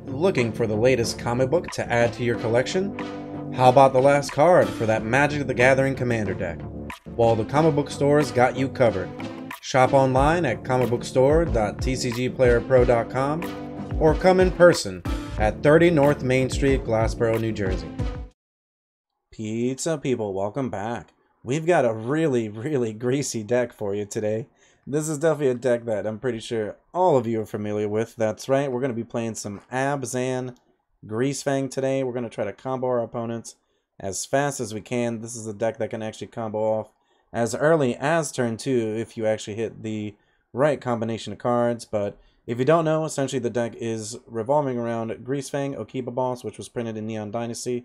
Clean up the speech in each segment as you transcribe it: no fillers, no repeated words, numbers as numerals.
Looking for the latest comic book to add to your collection? How about the last card for that Magic the Gathering Commander deck? Well, the comic book stores got you covered. Shop online at comicbookstore.tcgplayerpro.com or come in person at 30 North Main Street, Glassboro, New Jersey. Pizza people, welcome back. We've got a really greasy deck for you today. This is definitely a deck that I'm pretty sure all of you are familiar with. That's right, we're going to be playing some Abzan Greasefang today. We're going to try to combo our opponents as fast as we can. This is a deck that can actually combo off as early as turn 2 if you actually hit the right combination of cards. But if you don't know, essentially the deck is revolving around Greasefang, PizzaBox, which was printed in Neon Dynasty.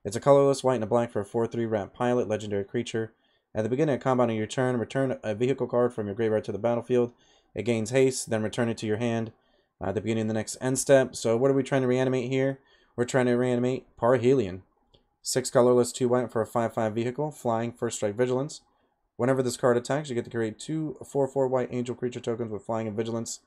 It's a colorless white and a black for a 4/3 ramp pilot, legendary creature. At the beginning of combat on your turn, return a vehicle card from your graveyard to the battlefield. It gains haste, then return it to your hand at the beginning of the next end step. So what are we trying to reanimate here? We're trying to reanimate Parhelion. 6 colorless, 2 white for a 5/5 vehicle, flying, first strike, vigilance. Whenever this card attacks, you get to create 2 4/4 white angel creature tokens with flying and vigilance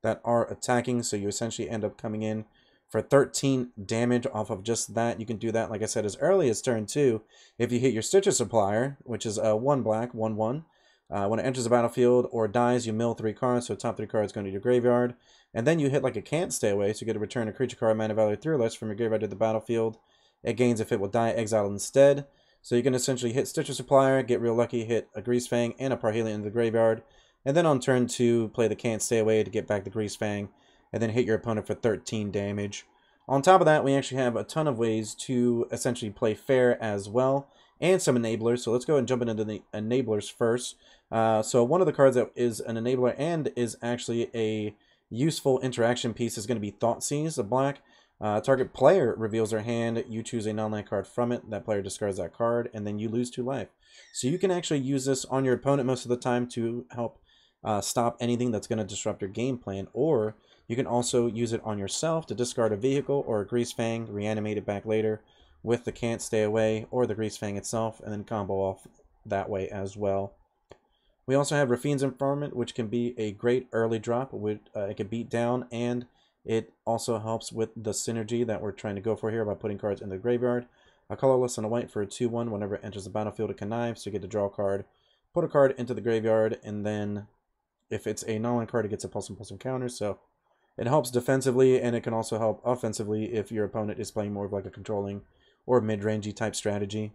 that are attacking. So you essentially end up coming in for 13 damage off of just that. You can do that, like I said, as early as turn 2. If you hit your Stitcher Supplier, which is a 1 black, 1/1, when it enters the battlefield or dies, you mill 3 cards, so top 3 cards go into your graveyard. And then you hit like a can't stay away, so you get to return a creature card, mana value 3 or less, from your graveyard to the battlefield. It gains if it will die exiled instead. So you can essentially hit Stitcher Supplier, get real lucky, hit a Greasefang and a Parhelion in the graveyard. And then on turn 2, play the can't stay away to get back the Greasefang, and then hit your opponent for 13 damage. On top of that, we actually have a ton of ways to essentially play fair as well, and some enablers. So let's go and jump into the enablers first. So one of the cards that is an enabler and is actually a useful interaction piece is going to be Thoughtseize, a black. Target player reveals their hand, you choose a non-land card from it, that player discards that card, and then you lose 2 life. So you can actually use this on your opponent most of the time to help stop anything that's going to disrupt your game plan, or you can also use it on yourself to discard a vehicle or a Greasefang, reanimate it back later with the can't stay away or the Greasefang itself, and then combo off that way as well. We also have Rafine's Informant, which can be a great early drop. It can beat down, and it also helps with the synergy that we're trying to go for here by putting cards in the graveyard. A colorless and a white for a 2/1. Whenever it enters the battlefield, it connives, so you get to draw a card, put a card into the graveyard, and then if it's a non-land card, it gets a +1/+1 counter. So it helps defensively, and it can also help offensively if your opponent is playing more of like a controlling or mid-rangey type strategy.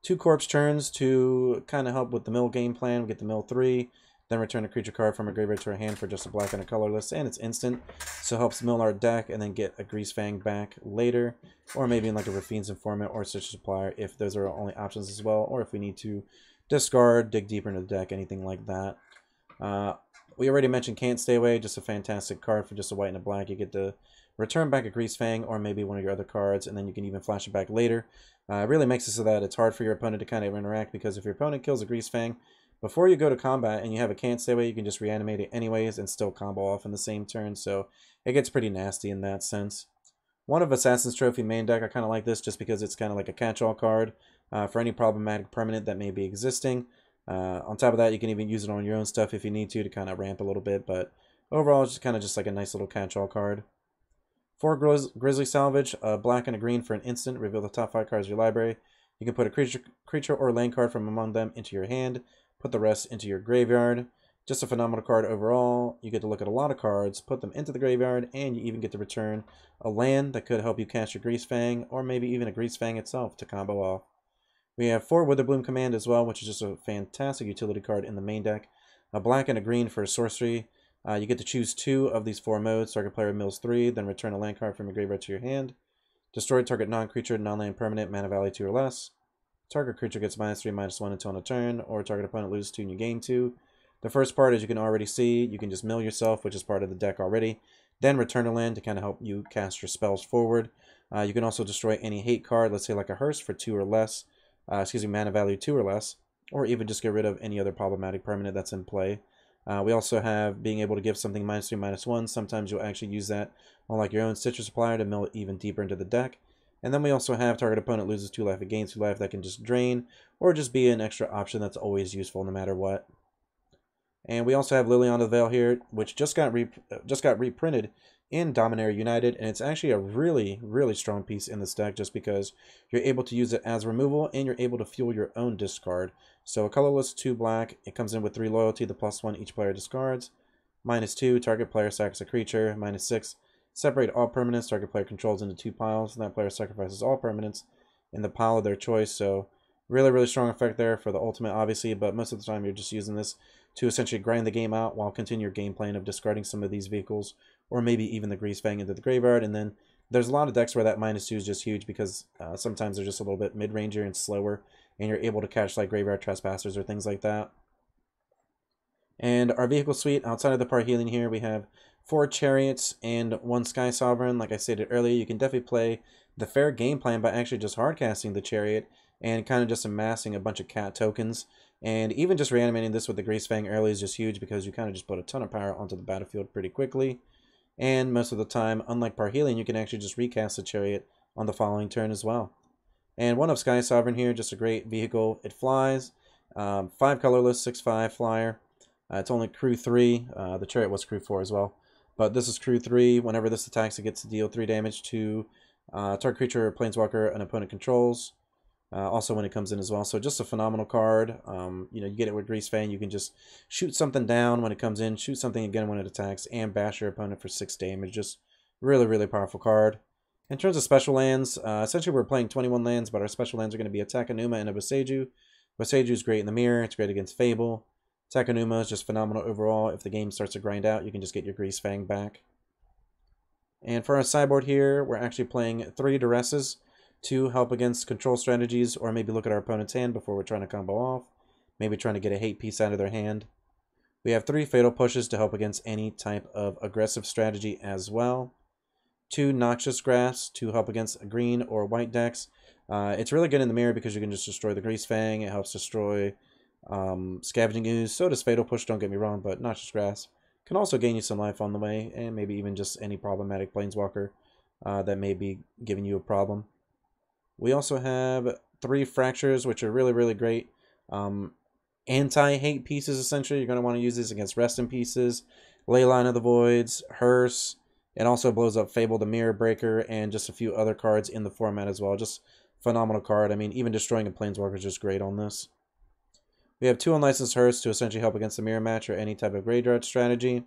2 corpse turns to kind of help with the mill game plan. We get the mill 3, then return a creature card from a graveyard to our hand for just a black and a colorless, and it's instant, so it helps mill our deck and then get a Greasefang back later, or maybe in like a Rafine's Informant or Stitcher Supplier if those are our only options as well, or if we need to discard, dig deeper into the deck, anything like that. We already mentioned Can't Stay Away, just a fantastic card for just a white and a black. You get to return back a Greasefang or maybe one of your other cards, and then you can even flash it back later. It really makes it so that it's hard for your opponent to kind of interact, because if your opponent kills a Greasefang before you go to combat and you have a Can't Stay Away, you can just reanimate it anyways and still combo off in the same turn, so it gets pretty nasty in that sense. One of Assassin's Trophy main deck, I kind of like this just because it's kind of like a catch-all card for any problematic permanent that may be existing. On top of that, you can even use it on your own stuff if you need to kind of ramp a little bit, but overall it's just kind of just like a nice little catch-all card. 4 Grizzly Salvage, a black and a green for an instant, reveal the top 5 cards of your library. You can put a creature or land card from among them into your hand, put the rest into your graveyard. Just a phenomenal card overall. You get to look at a lot of cards, put them into the graveyard, and you even get to return a land that could help you cast your Greasefang, or maybe even a Greasefang itself to combo off. We have 4 Witherbloom Command as well, which is just a fantastic utility card in the main deck. A black and a green for a sorcery. You get to choose 2 of these 4 modes. Target player mills 3, then return a land card from your graveyard to your hand. Destroy target non-creature, non-land permanent, mana value 2 or less. Target creature gets -3, -1 until on a turn, or target opponent loses 2 and you gain 2. The first part, as you can already see, you can just mill yourself, which is part of the deck already. Then return a land to kind of help you cast your spells forward. You can also destroy any hate card, let's say like a Hearse for 2 or less. Mana value 2 or less, or even just get rid of any other problematic permanent that's in play. We also have being able to give something -3, -1. Sometimes you'll actually use that on like your own Stitcher Supplier to mill it even deeper into the deck. And then we also have target opponent loses 2 life, it gains 2 life. That can just drain, or just be an extra option that's always useful no matter what. And we also have Liliana the Veil here, which just got reprinted in Dominaria United, and it's actually a really, really strong piece in this deck just because you're able to use it as removal and you're able to fuel your own discard. So a colorless 2 black, it comes in with 3 loyalty, the +1 each player discards. -2, target player sacks a creature. -6, separate all permanents target player controls into 2 piles, and that player sacrifices all permanents in the pile of their choice. So really, really strong effect there for the ultimate, obviously, but most of the time you're just using this to essentially grind the game out while continue your game plan of discarding some of these vehicles, or maybe even the Greasefang into the graveyard. And then there's a lot of decks where that -2 is just huge because sometimes they're just a little bit mid-ranger and slower, and you're able to catch like Graveyard Trespassers or things like that. And our vehicle suite, outside of the Parhelion here, we have 4 Chariots and 1 Sky Sovereign. Like I stated earlier, you can definitely play the fair game plan by actually just hardcasting the Chariot and kind of just amassing a bunch of cat tokens. And even just reanimating this with the Greasefang early is just huge because you kind of just put a ton of power onto the battlefield pretty quickly. And most of the time, unlike Parhelion, you can actually just recast the Chariot on the following turn as well. And 1 of Sky Sovereign here, just a great vehicle. It flies, 5 colorless, 6/5 flyer. It's only crew 3. The Chariot was crew 4 as well. But this is crew 3. Whenever this attacks, it gets to deal 3 damage to target creature or planeswalker an opponent controls. Also when it comes in as well. So just a phenomenal card. You know, you get it with Greasefang. You can just shoot something down when it comes in, shoot something again when it attacks, and bash your opponent for 6 damage. Just really, really powerful card. In terms of special lands, essentially we're playing 21 lands, but our special lands are going to be a Takenuma and a Boseiju. Boseiju is great in the mirror. It's great against Fable. Takenuma is just phenomenal overall. If the game starts to grind out, you can just get your Greasefang back. And for our sideboard here, we're actually playing 3 Duresses to help against control strategies, or maybe look at our opponent's hand before we're trying to combo off. Maybe trying to get a hate piece out of their hand. We have 3 Fatal Pushes to help against any type of aggressive strategy as well. 2 Noxious Grass to help against green or white decks. It's really good in the mirror because you can just destroy the Greasefang. It helps destroy Scavenging Ooze. So does Fatal Push, don't get me wrong, but Noxious Grass can also gain you some life on the way, and maybe even just any problematic Planeswalker that may be giving you a problem. We also have 3 Fractures, which are really, really great. Anti-hate pieces, essentially. You're going to want to use these against Rest in Pieces, Leyline of the Voids, Hearse. It also blows up Fable the Mirror Breaker, and just a few other cards in the format as well. Just phenomenal card. I mean, even destroying a Planeswalker is just great on this. We have 2 Unlicensed Hearse to essentially help against the Mirror Match or any type of graveyard strategy.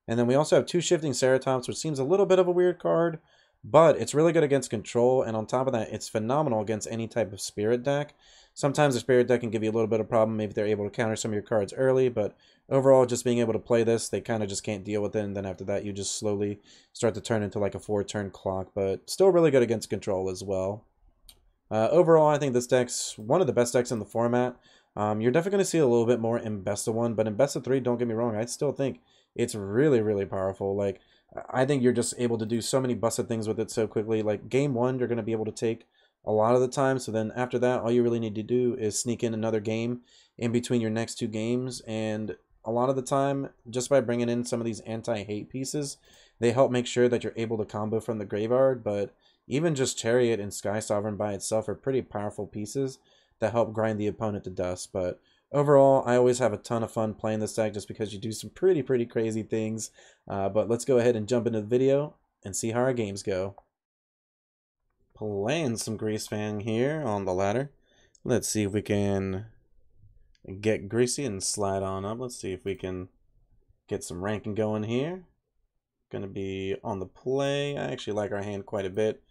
And then we also have 2 Shifting Ceratops, which seems a little bit of a weird card, but it's really good against control, and on top of that, it's phenomenal against any type of Spirit deck. Sometimes the Spirit deck can give you a little bit of problem, maybe they're able to counter some of your cards early, but overall, just being able to play this, they kind of just can't deal with it, and then after that, you just slowly start to turn into like a 4-turn clock, but still really good against control as well. Overall, I think this deck's one of the best decks in the format. You're definitely going to see a little bit more in Best of 1, but in Best of 3, don't get me wrong, I still think it's really, really powerful. Like, I think you're just able to do so many busted things with it so quickly. Like, game 1, you're going to be able to take a lot of the time, so then after that, all you really need to do is sneak in another game in between your next 2 games, and a lot of the time, just by bringing in some of these anti-hate pieces, they help make sure that you're able to combo from the graveyard, but even just Chariot and Sky Sovereign by itself are pretty powerful pieces that help grind the opponent to dust. But overall, I always have a ton of fun playing this deck just because you do some pretty crazy things. But let's go ahead and jump into the video and see how our games go. Playing some Greasefang here on the ladder. Let's see if we can get greasy and slide on up. Let's see if we can get some ranking going here. Gonna be on the play. I actually like our hand quite a bit.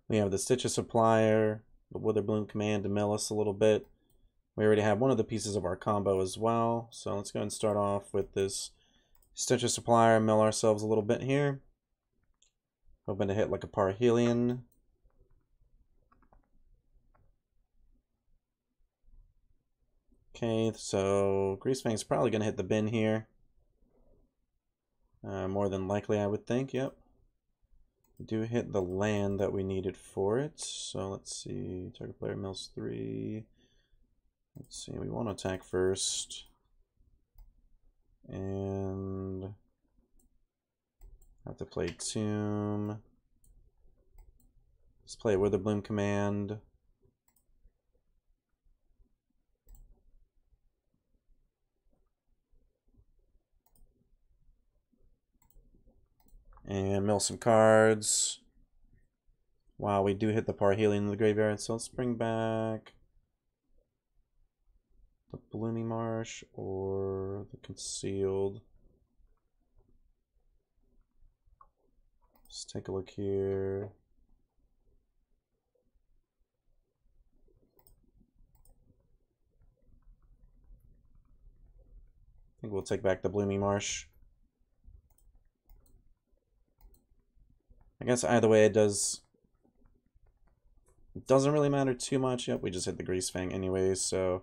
We have the Stitcher Supplier, the Witherbloom Command to mill us a little bit. We already have one of the pieces of our combo as well. So let's go ahead and start off with this Stitcher Supplier, mill ourselves a little bit here. Hoping to hit like a Parhelion. Okay, so Greasefang's probably going to hit the bin here. More than likely, I would think, yep. We do hit the land that we needed for it. So let's see, target player mills 3. Let's see, we want to attack first. And have to play Tomb. Let's play Witherbloom Command. And mill some cards. Wow, we do hit the Parhelion in the graveyard, so let's bring back the Blooming Marsh or the Concealed. Let's take a look here. I think we'll take back the Blooming Marsh. I guess either way it doesn't really matter too much. Yep, we just hit the Greasefang anyways, so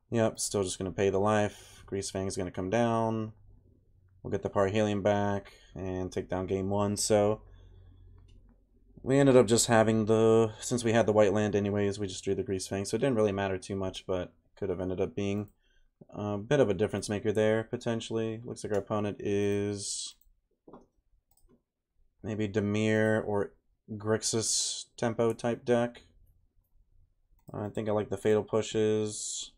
yep, still just going to pay the life. Greasefang is going to come down. We'll get the Parhelion back and take down game 1. So we ended up just having the, since we had the white land anyways, we just drew the Greasefang, so it didn't really matter too much, but could have ended up being a bit of a difference maker there, potentially. Looks like our opponent is maybe Dimir or Grixis tempo type deck. I think I like the Fatal Pushes.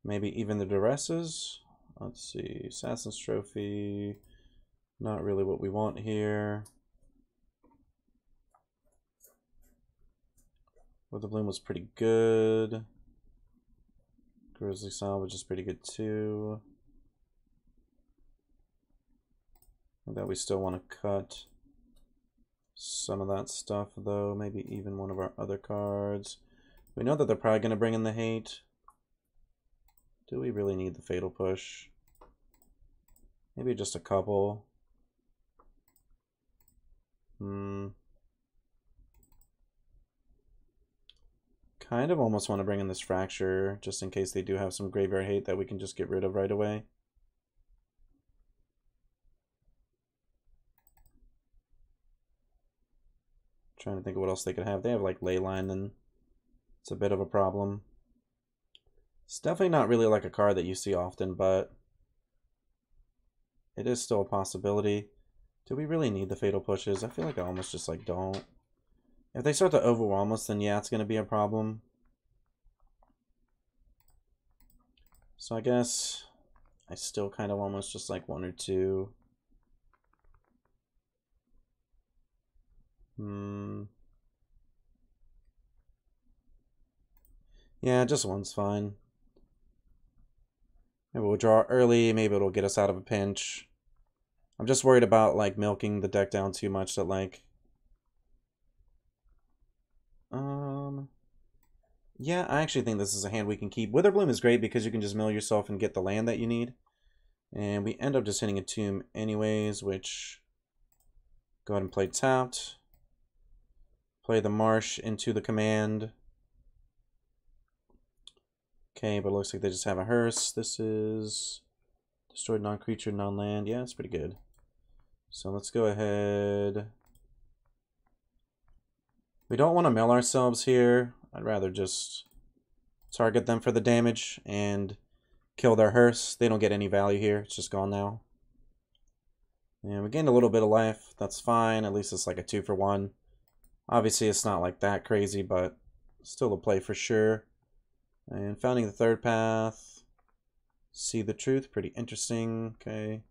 Maybe even the Duresses. Let's see. Assassin's Trophy. Not really what we want here. Wither Bloom was pretty good. Grizzly Salvage is pretty good too. I bet we still want to cut some of that stuff though. Maybe even one of our other cards. We know that they're probably going to bring in the hate. Do we really need the Fatal Push? Maybe just a couple. Kind of almost want to bring in this Fracture, just in case they do have some graveyard hate that we can just get rid of right away. Trying to think of what else they could have. They have like Leyline, and it's a bit of a problem. It's definitely not really like a card that you see often, but it is still a possibility. Do we really need the Fatal Pushes? I feel like I almost just like don't. If they start to overwhelm us, then yeah, it's going to be a problem. So I guess I still kind of almost just like one or two. Yeah, just one's fine. Maybe we'll draw early, maybe it'll get us out of a pinch. I'm just worried about like milking the deck down too much that like yeah, I actually think this is a hand we can keep. Witherbloom is great because you can just mill yourself and get the land that you need. And we end up just hitting a tomb anyways, which go ahead and play tapped. Play the marsh into the command. Okay, but it looks like they just have a hearse. This is destroyed non-creature, non-land. Yeah, it's pretty good. So let's go ahead. We don't want to mill ourselves here. I'd rather just target them for the damage and kill their hearse. They don't get any value here. It's just gone now. And we gained a little bit of life. That's fine. At least it's like a 2-for-1. Obviously, it's not like that crazy, but still a play for sure. And founding the third path. See the truth. Pretty interesting. Okay.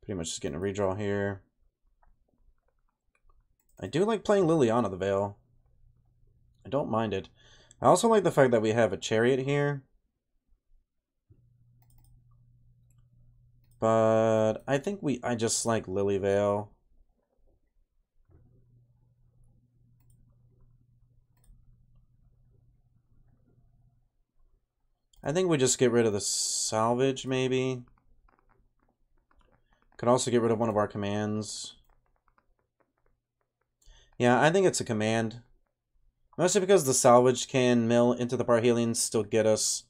Pretty much just getting a redraw here. I do like playing Liliana the Veil. I don't mind it. I also like the fact that we have a Chariot here. But I think I just like Lily Veil. I think we just get rid of the salvage, maybe. Could also get rid of one of our commands. Yeah, I think it's a command. Mostly because the salvage can mill into the Parhelion, still get us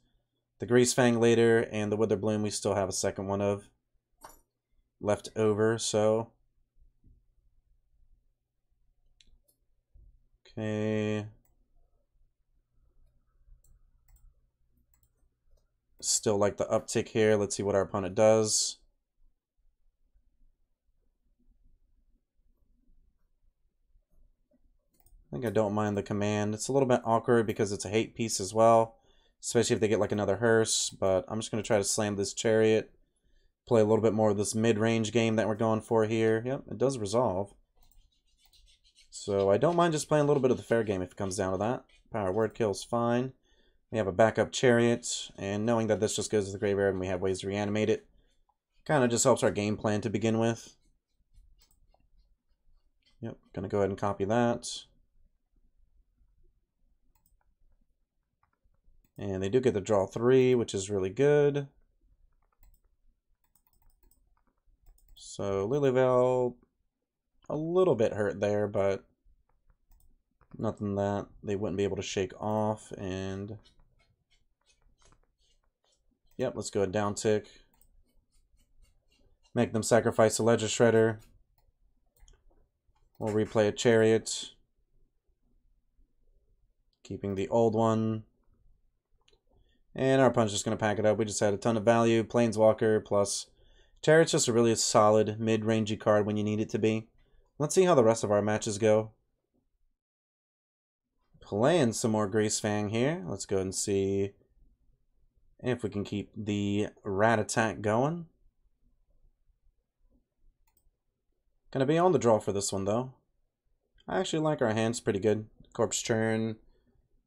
the Greasefang later, and the Witherbloom we still have a second one of left over, so. Okay. Still like the uptick here. Let's see what our opponent does. I think I don't mind the command. It's a little bit awkward because it's a hate piece as well, especially if they get like another hearse, but I'm just going to try to slam this Chariot play a little bit more of this mid-range game that we're going for here. Yep, it does resolve. So I don't mind just playing a little bit of the fair game if it comes down to that. Power word kill's fine. We have a backup chariot, and knowing that this just goes to the graveyard and we have ways to reanimate it, kind of just helps our game plan to begin with. Yep, gonna go ahead and copy that. And they do get to draw 3, which is really good. So Lilyvale, a little bit hurt there, but nothing that they wouldn't be able to shake off. And yep, let's go a down tick. Make them sacrifice a Ledger Shredder. We'll replay a Chariot. Keeping the old one. And our opponent's just going to pack it up. We just had a ton of value. Planeswalker plus Chariot's just a really solid mid-rangey card when you need it to be. Let's see how the rest of our matches go. Playing some more Greasefang here. Let's go and see if we can keep the rat attack going. Gonna be on the draw for this one though. I actually like our hands pretty good. Corpse Churn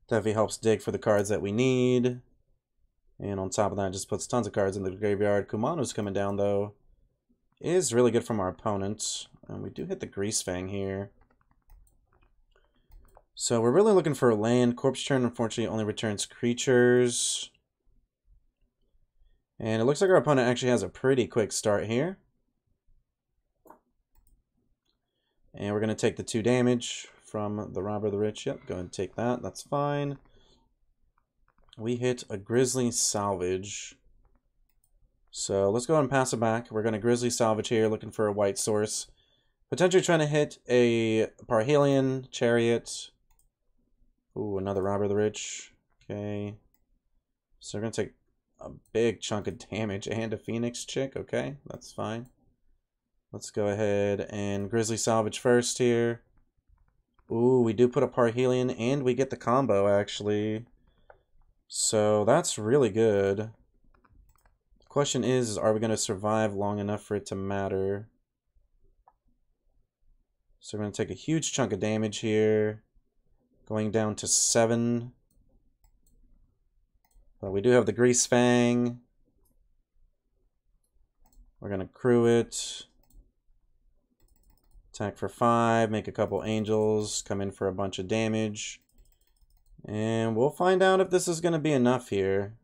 definitely helps dig for the cards that we need. And on top of that, it just puts tons of cards in the graveyard. Kumano's coming down though. Is really good from our opponent. And we do hit the Greasefang here. So we're really looking for a land. Corpse Churn unfortunately only returns creatures. And it looks like our opponent actually has a pretty quick start here. And we're going to take the 2 damage from the Robber of the Rich. Yep, go ahead and take that. That's fine. We hit a Grizzly Salvage. So let's go ahead and pass it back. We're going to Grizzly Salvage here, looking for a white source. Potentially trying to hit a Parhelion, Chariot. Ooh, another Robber of the Rich. Okay. So we're going to take a big chunk of damage and a Phoenix Chick. Okay, that's fine. Let's go ahead and Grizzly Salvage first here. Ooh, we do put a Parhelion and we get the combo actually. So that's really good. The question is are we going to survive long enough for it to matter? So we're going to take a huge chunk of damage here. Going down to 7. But we do have the Greasefang. We're going to crew it. Attack for 5, make a couple angels, come in for a bunch of damage. And we'll find out if this is going to be enough here.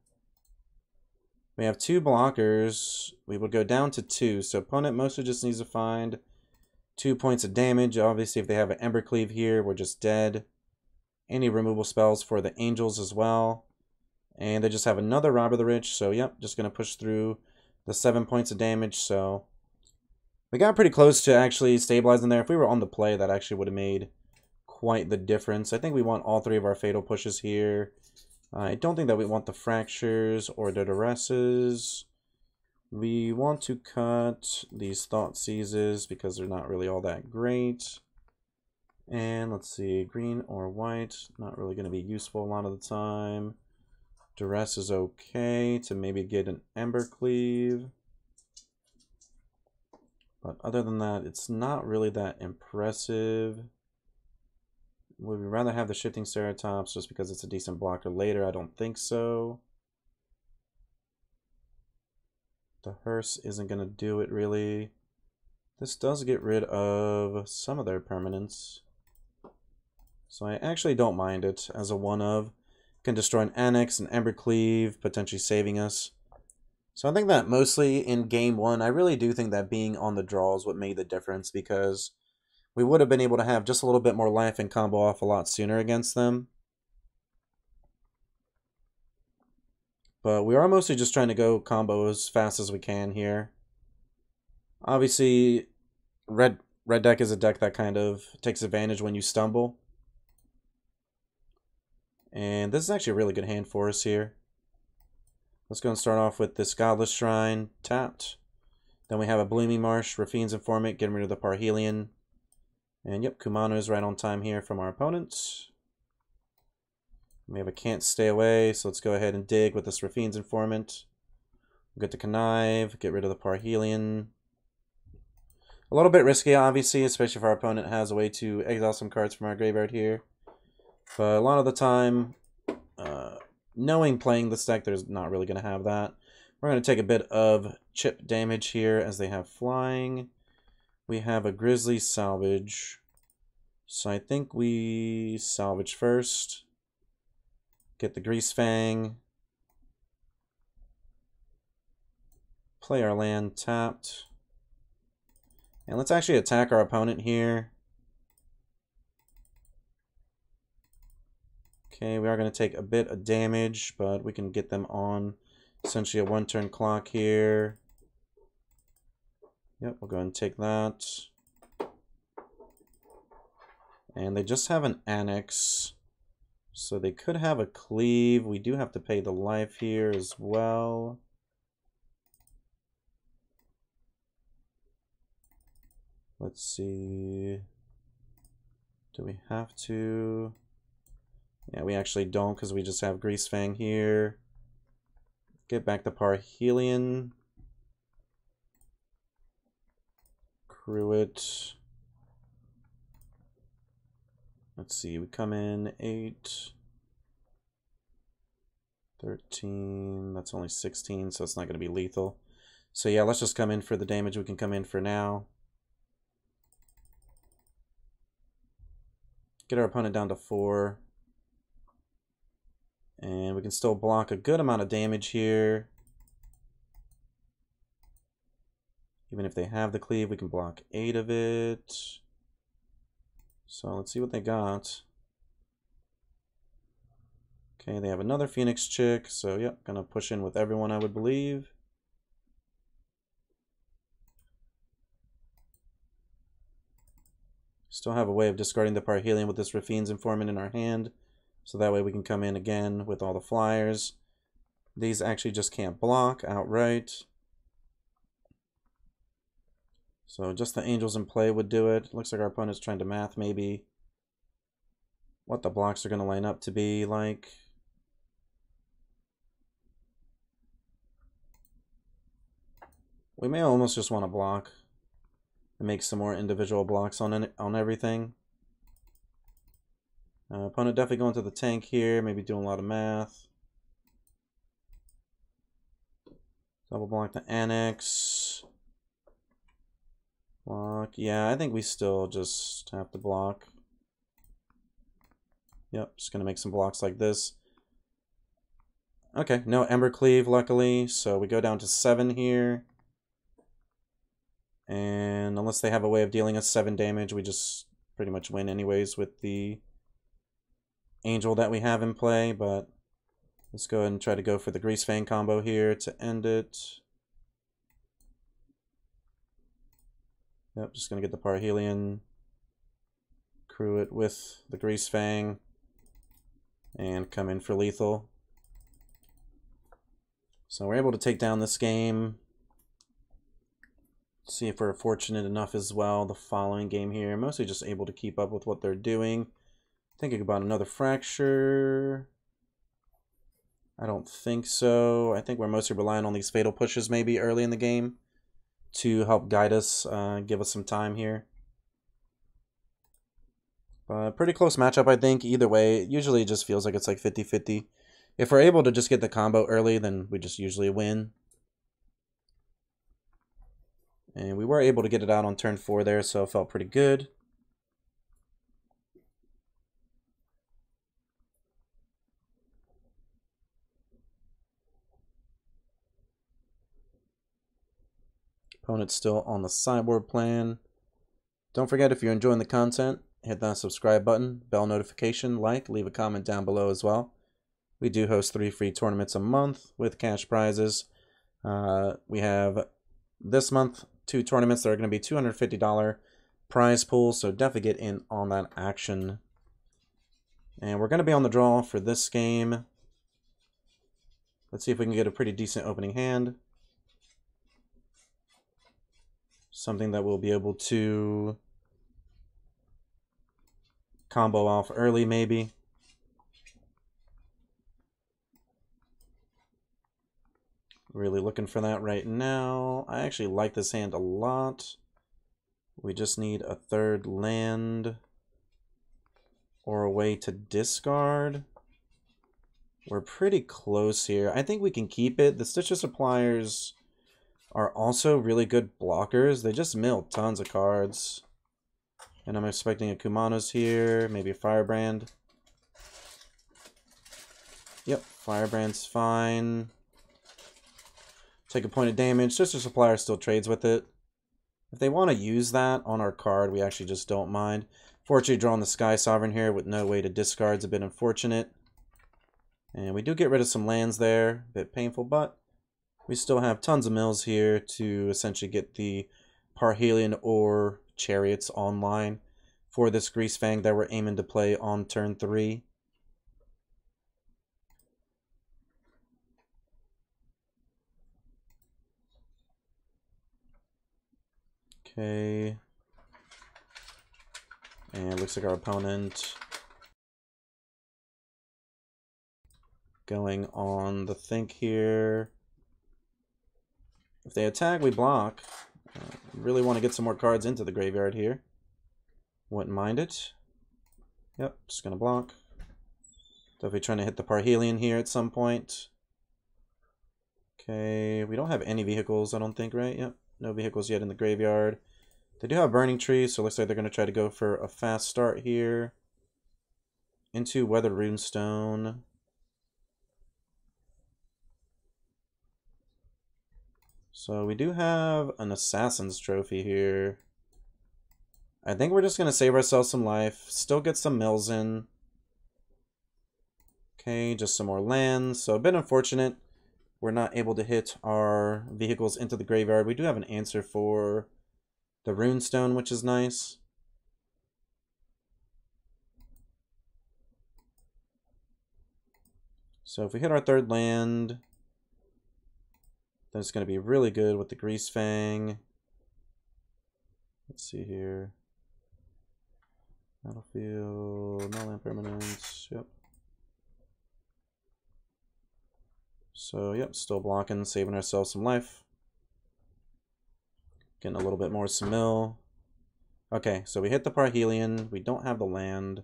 We have 2 blockers. We will go down to 2. So opponent mostly just needs to find 2 points of damage. Obviously, if they have an Embercleave here, we're just dead. Any removal spells for the angels as well. And they just have another Robber of the Rich. So, yep, just going to push through the 7 points of damage. So we got pretty close to actually stabilizing there. If we were on the play, that actually would have made quite the difference. I think we want all 3 of our fatal pushes here. I don't think that we want the fractures or the duresses. We want to cut these thought seizes because they're not really all that great. And let's see, green or white, not really going to be useful a lot of the time. Duress is okay to maybe get an Embercleave. But other than that, it's not really that impressive. Would we rather have the Shifting Ceratops just because it's a decent blocker later? I don't think so. The Hearse isn't going to do it really. This does get rid of some of their permanents. So I actually don't mind it as a one-of. Can destroy an Annex, an Embercleave, potentially saving us. So I think that mostly in game 1, I really do think that being on the draw is what made the difference because we would have been able to have just a little bit more life and combo off a lot sooner against them. But we are mostly just trying to go combo as fast as we can here. Obviously, red deck is a deck that kind of takes advantage when you stumble. And this is actually a really good hand for us here. Let's go and start off with this Godless Shrine, tapped. Then we have a Blooming Marsh, Rafine's Informant, getting rid of the Parhelion. And yep, Kumano is right on time here from our opponents. We have a Can't Stay Away, so let's go ahead and dig with this Rafine's Informant. Get to connive, get rid of the Parhelion. A little bit risky, obviously, especially if our opponent has a way to exile some cards from our graveyard here. But a lot of the time, knowing playing this deck, there's not really going to have that. We're going to take a bit of chip damage here as they have flying. We have a Grizzly salvage. So I think we salvage first. Get the Greasefang. Play our land tapped. And let's actually attack our opponent here. Okay, we are going to take a bit of damage, but we can get them on essentially a one-turn clock here. Yep, we'll go ahead and take that. And they just have an Annex, so they could have a Cleave. We do have to pay the life here as well. Let's see. Do we have to? Yeah, we actually don't because we just have Greasefang here. Get back the Parhelion. Crew it. Let's see, we come in 8, 13, that's only 16, so it's not going to be lethal. So yeah, let's just come in for the damage we can come in for now. Get our opponent down to 4. And we can still block a good amount of damage here. Even if they have the cleave, we can block 8 of it. So let's see what they got. Okay, they have another Phoenix Chick, so yep, gonna push in with everyone, I would believe. Still have a way of discarding the Parhelion with this Rafine's Informant in our hand, so that way we can come in again with all the flyers. These actually just can't block outright. So just the Angels in play would do it. Looks like our opponent's trying to math maybe what the blocks are going to line up to be like. We may almost just want to block and make some more individual blocks on everything. Opponent definitely going to the tank here, maybe doing a lot of math. Double block the Annex. Block. Yeah, I think we still just have to block. Yep, just going to make some blocks like this. Okay, no Ember Cleave, luckily, so we go down to 7 here. And unless they have a way of dealing us 7 damage, we just pretty much win anyways with the Angel that we have in play. But let's go ahead and try to go for the Greasefang combo here to end it. Yep, just going to get the Parhelion, crew it with the Greasefang, and come in for lethal. So we're able to take down this game. See if we're fortunate enough as well the following game here. Mostly just able to keep up with what they're doing. Thinking about another fracture. I don't think so. I think we're mostly relying on these fatal pushes maybe early in the game to help guide us, give us some time here. Pretty close matchup, I think. Either way, usually it just feels like it's like 50-50. If we're able to just get the combo early, then we just usually win. And we were able to get it out on turn 4 there, so it felt pretty good. Opponent's still on the sideboard plan. Don't forget, if you're enjoying the content, hit that subscribe button, bell notification, like, leave a comment down below as well. We do host 3 free tournaments a month with cash prizes. We have this month 2 tournaments that are going to be $250 prize pools, so definitely get in on that action. And we're going to be on the draw for this game. Let's see if we can get a pretty decent opening hand. Something that we'll be able to combo off early, maybe. Really looking for that right now. I actually like this hand a lot. We just need a third land or a way to discard. We're pretty close here. I think we can keep it. The Stitcher Suppliers are also really good blockers. They just mill tons of cards. And I'm expecting a Kumano's here, maybe a Firebrand. Yep, Firebrand's fine. Take a point of damage. Stitcher Supplier still trades with it. If they want to use that on our card, we actually just don't mind. Fortunately, drawing the Sky Sovereign here with no way to discard is a bit unfortunate. And we do get rid of some lands there. A bit painful, but we still have tons of mills here to essentially get the Parhelion or Chariots online for this Greasefang that we're aiming to play on turn 3. Okay. And it looks like our opponent going on the think here. If they attack, we block. Really want to get some more cards into the graveyard here. Wouldn't mind it. Yep, just gonna block. Definitely trying to hit the Parhelion here at some point. Okay, we don't have any vehicles, I don't think, right? Yep, no vehicles yet in the graveyard. They do have Burning Tree, so it looks like they're going to try to go for a fast start here. Into Weathered Runestone. So we do have an Assassin's Trophy here. I think we're just going to save ourselves some life. Still get some mills in. Okay, just some more lands. So a bit unfortunate. We're not able to hit our vehicles into the graveyard. We do have an answer for the Runestone, which is nice. So if we hit our third land, then it's going to be really good with the Greasefang. Let's see here. Battlefield, no land permanents. Yep. So, yep, still blocking, saving ourselves some life. Getting a little bit more mill. Okay, so we hit the Parhelion. We don't have the land,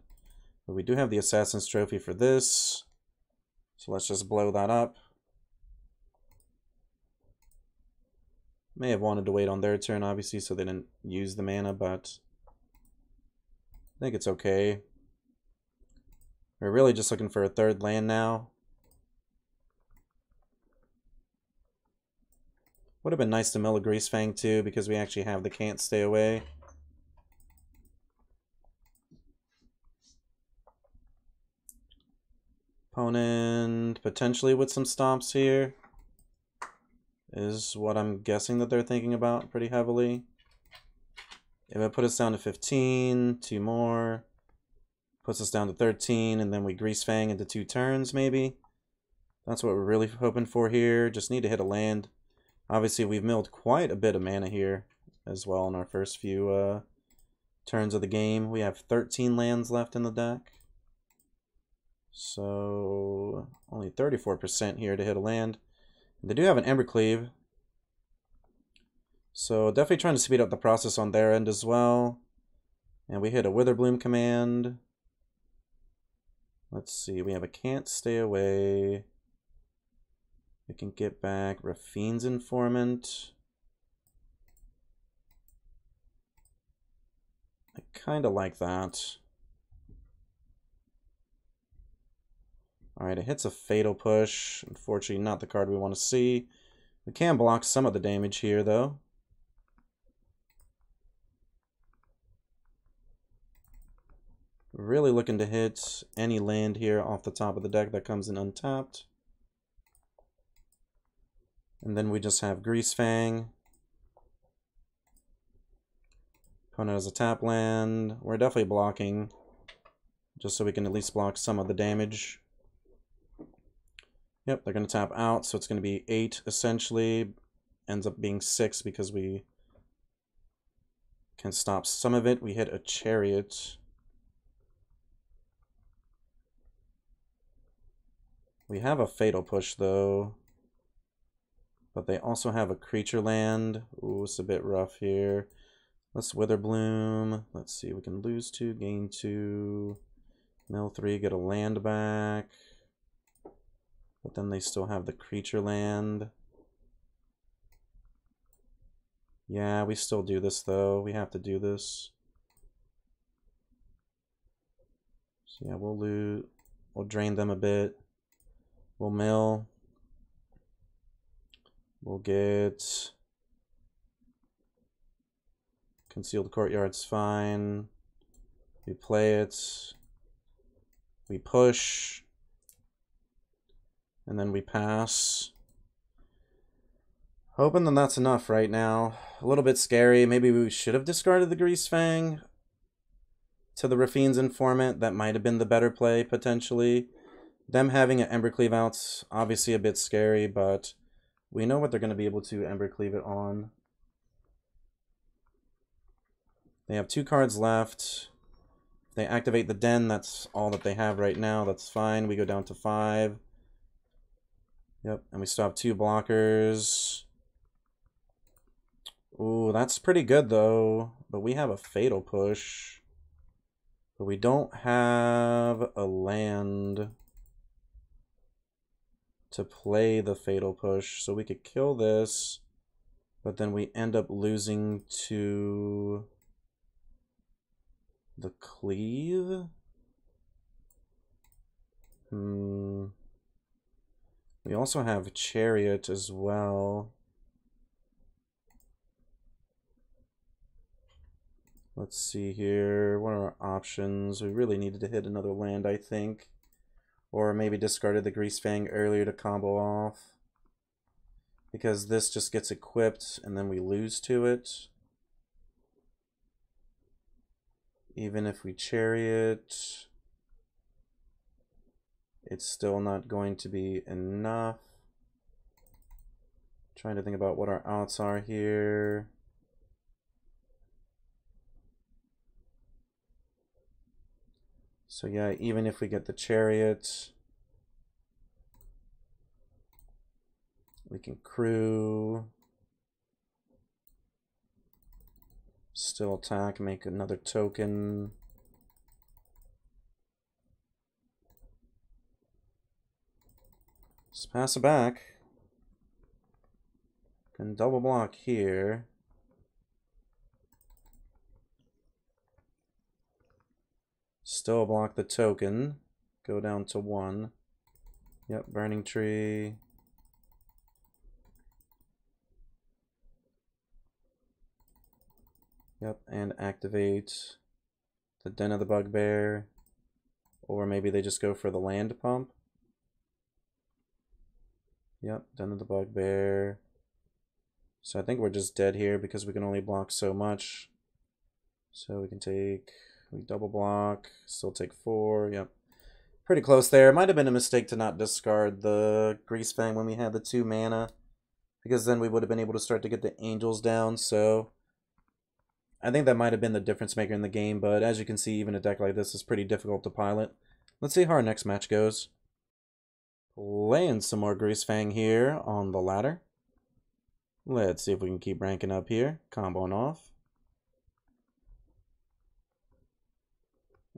but we do have the Assassin's Trophy for this. So let's just blow that up. May have wanted to wait on their turn, obviously, so they didn't use the mana, but I think it's okay. We're really just looking for a third land now. Would have been nice to mill a Greasefang too, because we actually have the Can't Stay Away. Opponent potentially with some stomps here is what I'm guessing that they're thinking about pretty heavily. If it put us down to 15, 2 more, puts us down to 13, and then we Greasefang into 2 turns maybe. That's what we're really hoping for here. Just need to hit a land. Obviously, we've milled quite a bit of mana here as well in our first few turns of the game. We have 13 lands left in the deck. So, only 34% here to hit a land. They do have an Embercleave. So, definitely trying to speed up the process on their end as well. And we hit a Witherbloom command. Let's see, we have a Can't Stay Away. We can get back Rafine's Informant. I kind of like that. Alright, it hits a Fatal Push. Unfortunately, not the card we want to see. We can block some of the damage here, though. Really looking to hit any land here off the top of the deck that comes in untapped. And then we just have Greasefang. Opponent has a tap land. We're definitely blocking, just so we can at least block some of the damage. Yep, they're going to tap out, so it's going to be 8 essentially. Ends up being 6 because we can stop some of it. We hit a Chariot. We have a Fatal Push, though. But they also have a creature land. Ooh, it's a bit rough here. Let's Witherbloom. Let's see, we can lose 2, gain 2. Mill 3, get a land back. But then they still have the creature land. Yeah, we still do this though. We have to do this. So yeah, we'll loot. We'll drain them a bit. We'll mill. We'll get Concealed Courtyard's fine. We play it. We push. And then we pass. Hoping that that's enough right now. A little bit scary. Maybe we should have discarded the Greasefang to the Rafine's Informant. That might have been the better play, potentially. Them having an Embercleave out's obviously a bit scary, but we know what they're going to be able to Embercleave it on. They have 2 cards left. If they activate the Den, that's all that they have right now. That's fine. We go down to 5. Yep, and we still have 2 blockers. Ooh, that's pretty good though. But we have a Fatal Push. But we don't have a land to play the Fatal Push. So we could kill this, but then we end up losing to the Cleave. We also have Chariot as well. Let's see here. What are our options? We really needed to hit another land, I think. Or maybe discarded the Greasefang earlier to combo off. Because this just gets equipped and then we lose to it. Even if we Chariot, it's still not going to be enough. Trying to think about what our outs are here. So yeah, even if we get the Chariot, we can crew, still attack, make another token. Just pass it back. Can double block here. Still block the token. Go down to 1. Yep, Burning Tree. Yep, and activate the Den of the Bugbear. Or maybe they just go for the land pump. Yep, Den of the Bugbear. So I think we're just dead here because we can only block so much. So we can take, we double block, still take 4, yep. Pretty close there. It might have been a mistake to not discard the Greasefang when we had the 2 mana, because then we would have been able to start to get the Angels down, so I think that might have been the difference maker in the game, but as you can see, even a deck like this is pretty difficult to pilot. Let's see how our next match goes. Playing some more Greasefang here on the ladder. Let's see if we can keep ranking up here. Comboing off.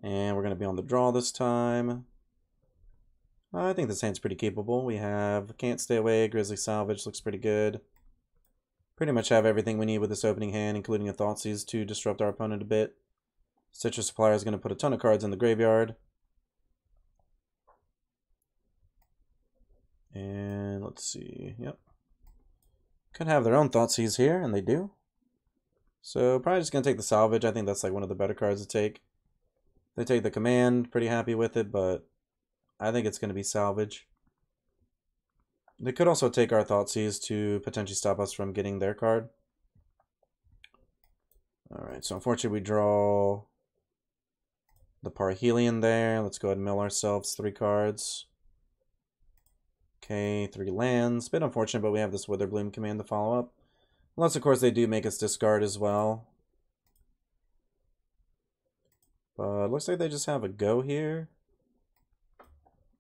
And we're going to be on the draw this time. I think this hand's pretty capable. We have Can't Stay Away, Grizzly Salvage, looks pretty good. Pretty much have everything we need with this opening hand, including a Thoughtseize to disrupt our opponent a bit. Citrus Supplier is going to put a ton of cards in the graveyard. And let's see, yep. Could have their own Thoughtseize here, and they do. So probably just going to take the Salvage. I think that's like one of the better cards to take. They take the Command, pretty happy with it, but I think it's going to be Salvage. They could also take our Thoughtseize to potentially stop us from getting their card. Alright, so unfortunately we draw the Parhelion there. Let's go ahead and mill ourselves 3 cards. Okay, 3 lands. Bit unfortunate, but we have this Witherbloom command to follow up. Unless, of course, they do make us discard as well. But it looks like they just have a go here.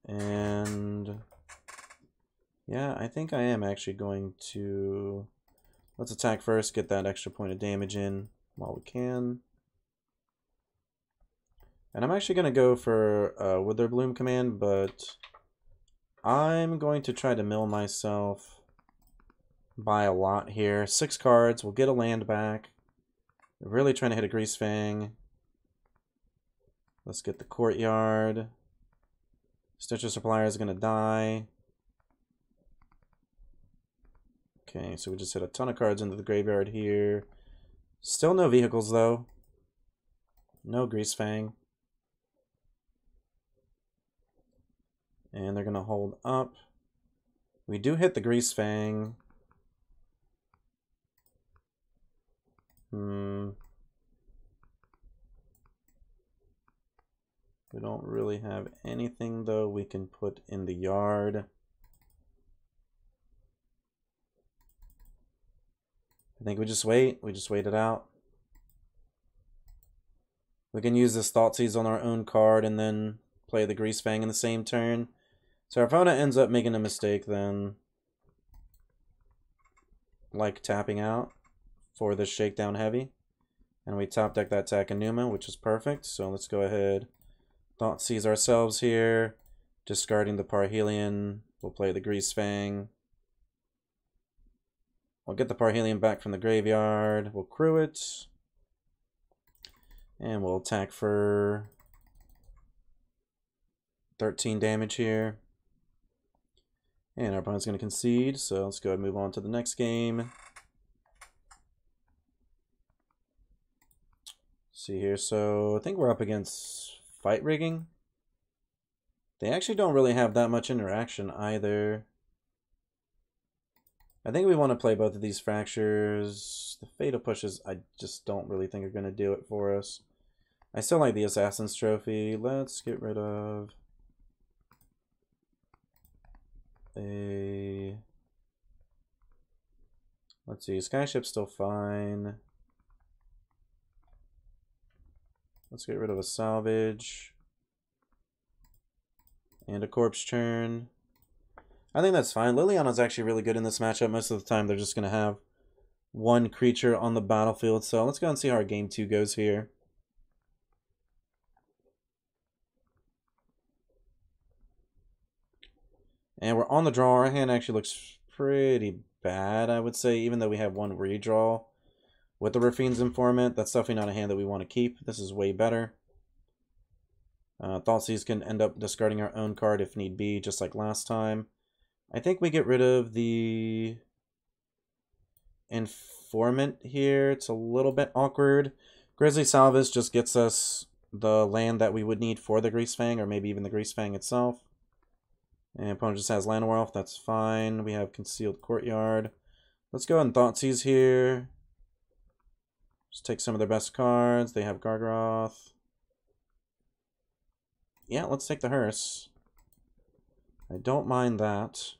And Yeah, I think I am actually going to... Let's attack first, get that extra point of damage in while we can. And I'm actually going to go for Wither Bloom command, but I'm going to try to mill myself by a lot here. 6 cards, we'll get a land back. Really trying to hit a Greasefang. Let's get the Courtyard. Stitcher Supplier is going to die. Okay, so we just hit a ton of cards into the graveyard here. Still no vehicles, though. No Greasefang. And they're going to hold up. We do hit the Greasefang. We don't really have anything, though, we can put in the yard. I think we just wait. We just wait it out. We can use this Thoughtseize on our own card and then play the Greasefang in the same turn. So our opponent ends up making a mistake then, like tapping out for the Shakedown Heavy. And we top deck that Takenuma, which is perfect. So let's go ahead, Thoughtseize ourselves here, discarding the Parhelion. We'll play the Greasefang. We'll get the Parhelion back from the graveyard. We'll crew it. And we'll attack for 13 damage here. And our opponent's going to concede, so let's go ahead and move on to the next game. See here, so I think we're up against Fight Rigging. They actually don't really have that much interaction either. I think we want to play both of these Fractures. The Fatal Pushes I just don't really think are going to do it for us. I still like the Assassin's Trophy. Let's get rid of a... Let's see, Skyship's still fine. Let's get rid of a Salvage. And a Corpse Churn. I think that's fine. Liliana's actually really good in this matchup. Most of the time they're just going to have one creature on the battlefield. So let's go and see how our game 2 goes here. And we're on the draw. Our hand actually looks pretty bad, I would say, even though we have one redraw. With the Raffine's Informant, that's definitely not a hand that we want to keep. This is way better. Thoughtseize can end up discarding our own card if need be, just like last time. I think we get rid of the Informant here. It's a little bit awkward. Grizzly Salvage just gets us the land that we would need for the Greasefang, or maybe even the Greasefang itself. And opponent just has Llanowar Elf, that's fine. We have Concealed Courtyard. Let's go ahead and Thoughtseize here. Just take some of their best cards. They have Gargaroth. Yeah, let's take the Hearse. I don't mind that.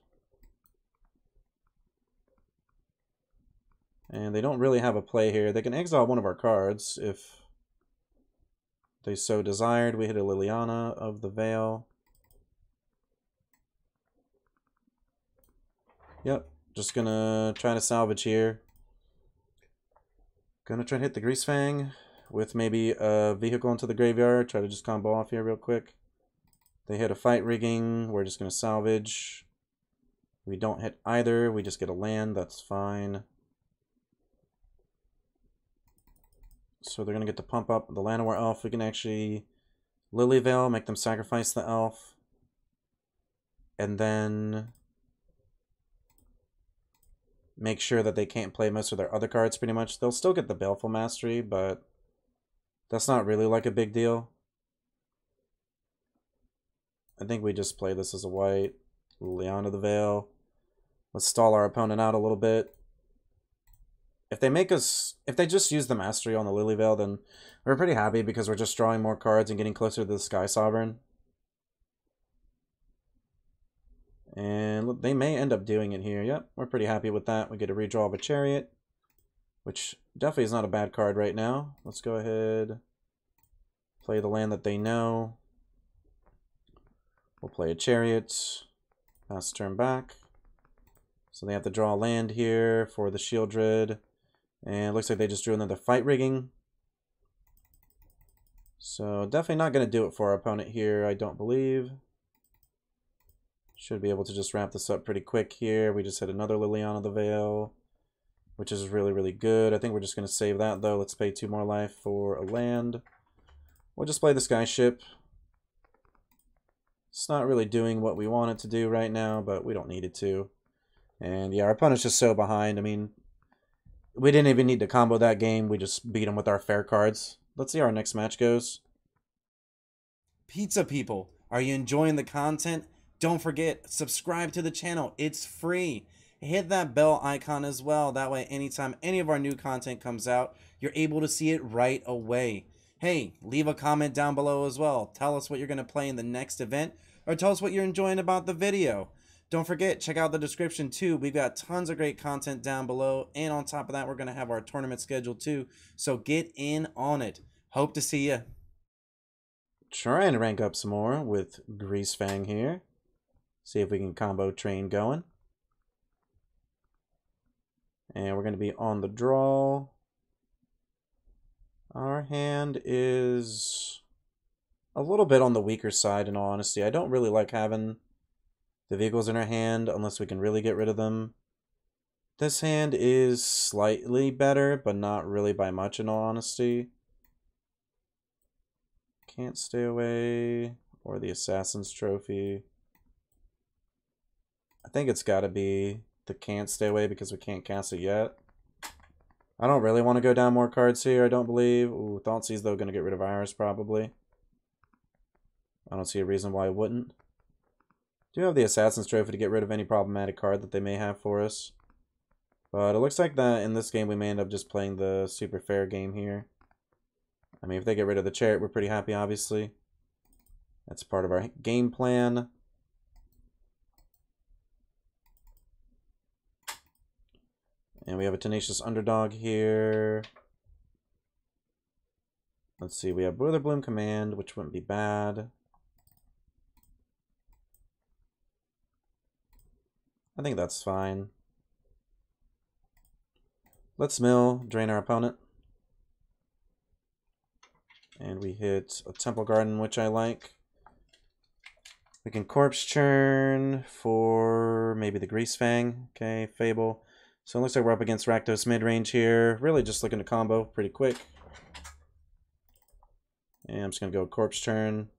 And they don't really have a play here. They can exile one of our cards if they so desired. We hit a Liliana of the Veil. Yep, just gonna try to salvage here. Gonna try to hit the Greasefang with maybe a vehicle into the graveyard. Try to just combo off here real quick. They hit a Fight Rigging. We're just gonna salvage. We don't hit either. We just get a land. That's fine. So they're gonna get to pump up the Llanowar Elf. We can actually Lily Veil, make them sacrifice the elf. And then make sure that they can't play most of their other cards pretty much. They'll still get the Baleful Mastery, but that's not really like a big deal. I think we just play this as a white. Liliana the Veil. Let's stall our opponent out a little bit. If they just use the Mastery on the Lily Veil, then we're pretty happy because we're just drawing more cards and getting closer to the Sky Sovereign. And they may end up doing it here. Yep, we're pretty happy with that. We get a redraw of a Chariot, which definitely is not a bad card right now. Let's go ahead, play the land that they know. We'll play a Chariot, pass turn back. So they have to draw land here for the Shieldred. And it looks like they just drew another fight rigging. So definitely not going to do it for our opponent here, I don't believe. Should be able to just wrap this up pretty quick here. We just hit another Liliana the Veil, which is really, really good. I think we're just going to save that, though. Let's pay 2 more life for a land. We'll just play the Sky Ship. It's not really doing what we want it to do right now, but we don't need it to. And yeah, our opponent's just so behind. I mean, we didn't even need to combo that game. We just beat them with our fair cards. Let's see how our next match goes. Pizza people, are you enjoying the content? Don't forget, subscribe to the channel. It's free. Hit that bell icon as well. That way, anytime any of our new content comes out, you're able to see it right away. Hey, leave a comment down below as well. Tell us what you're going to play in the next event, or tell us what you're enjoying about the video. Don't forget, check out the description too. We've got tons of great content down below. And on top of that, we're going to have our tournament schedule too. So get in on it. Hope to see you. Trying to rank up some more with Greasefang here. See if we can combo train going. And we're going to be on the draw. Our hand is a little bit on the weaker side, in all honesty. I don't really like having the vehicles in our hand unless we can really get rid of them. This hand is slightly better, but not really by much, in all honesty. Can't Stay Away, or the Assassin's Trophy. I think it's got to be the Can't Stay Away because we can't cast it yet. I don't really want to go down more cards here, I don't believe. Ooh, Thoughtseize, though, going to get rid of Iris, probably. I don't see a reason why I wouldn't. Do have the Assassin's Trophy to get rid of any problematic card that they may have for us. But it looks like that in this game we may end up just playing the super fair game here. I mean, if they get rid of the Chariot, we're pretty happy, obviously. That's part of our game plan. And we have a Tenacious Underdog here. Let's see, we have Boiler Bloom Command, which wouldn't be bad. I think that's fine. Let's mill, drain our opponent. And we hit a Temple Garden, which I like. We can Corpse Churn for maybe the Greasefang. Okay, Fable. So it looks like we're up against Rakdos mid-range here. Really just looking to combo pretty quick. And I'm just going to go Corpse Churn.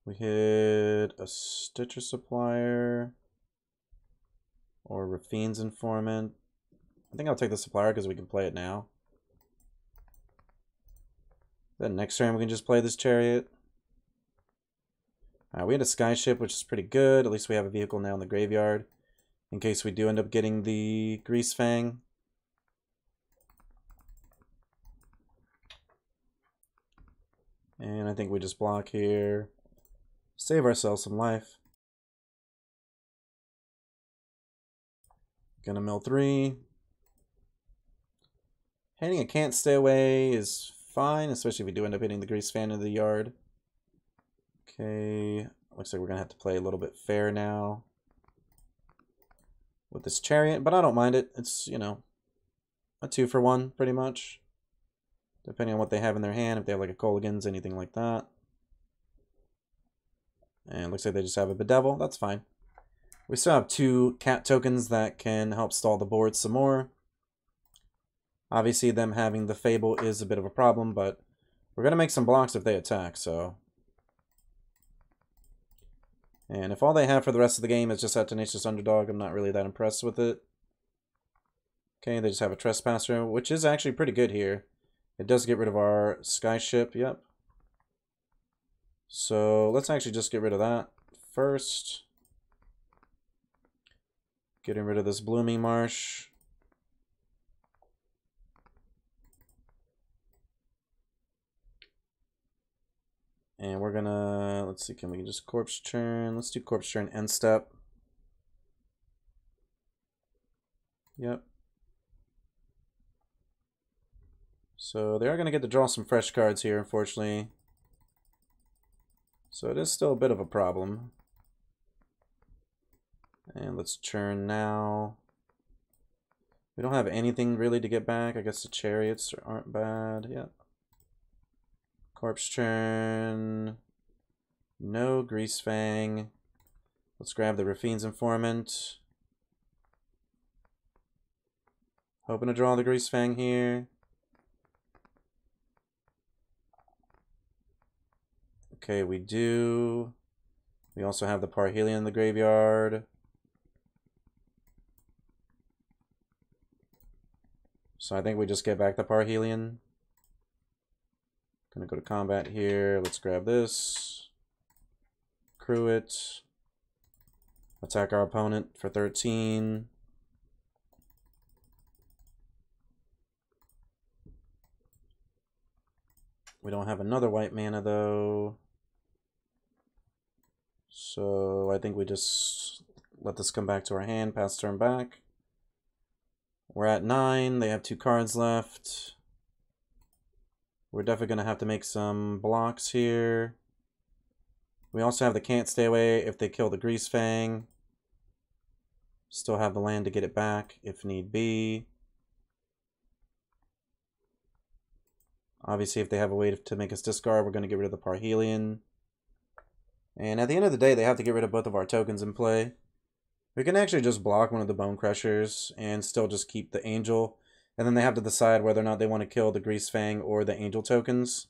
We hit a Stitcher Supplier. Or Rafine's Informant. I think I'll take the Supplier because we can play it now. Then next turn we can just play this Chariot. We had a Sky Ship, which is pretty good. At least we have a vehicle now in the graveyard. In case we do end up getting the Greasefang. And I think we just block here. Save ourselves some life. Gonna mill 3. Hitting a Can't Stay Away is fine, especially if we do end up hitting the Greasefang into the yard. Okay, looks like we're gonna have to play a little bit fair now with this Chariot, but I don't mind it. It's, you know, a 2-for-1 pretty much, depending on what they have in their hand. If they have like a Colligans, anything like that. And looks like they just have a Bedevil. That's fine. We still have 2 cat tokens that can help stall the board some more. Obviously, them having the Fable is a bit of a problem, but we're going to make some blocks if they attack, so. And if all they have for the rest of the game is just that Tenacious Underdog, I'm not really that impressed with it. Okay, they just have a Trespasser, which is actually pretty good here. It does get rid of our Sky Ship, yep. So let's actually just get rid of that first. Getting rid of this Blooming Marsh. And we're gonna, let's see, can we just Corpse Churn? Let's do Corpse Churn end step. Yep. So they are gonna get to draw some fresh cards here, unfortunately. So it is still a bit of a problem. And let's churn now. We don't have anything really to get back. I guess the chariots aren't bad. Yeah. Corpse churn. No Greasefang. Let's grab the Raffine's Informant. Hoping to draw the Greasefang here. Okay, we do. We also have the Parhelion in the graveyard. So I think we just get back the Parhelion. Gonna go to combat here. Let's grab this. Crew it. Attack our opponent for 13. We don't have another white mana though. So I think we just let this come back to our hand, pass turn back. We're at 9, they have 2 cards left. We're definitely going to have to make some blocks here. We also have the can't stay away if they kill the Greasefang. Still have the land to get it back if need be. Obviously, if they have a way to make us discard, we're going to get rid of the Parhelion. And at the end of the day, they have to get rid of both of our tokens in play. We can actually just block one of the Bone Crushers and still just keep the Angel. And then they have to decide whether or not they want to kill the Greasefang or the Angel tokens.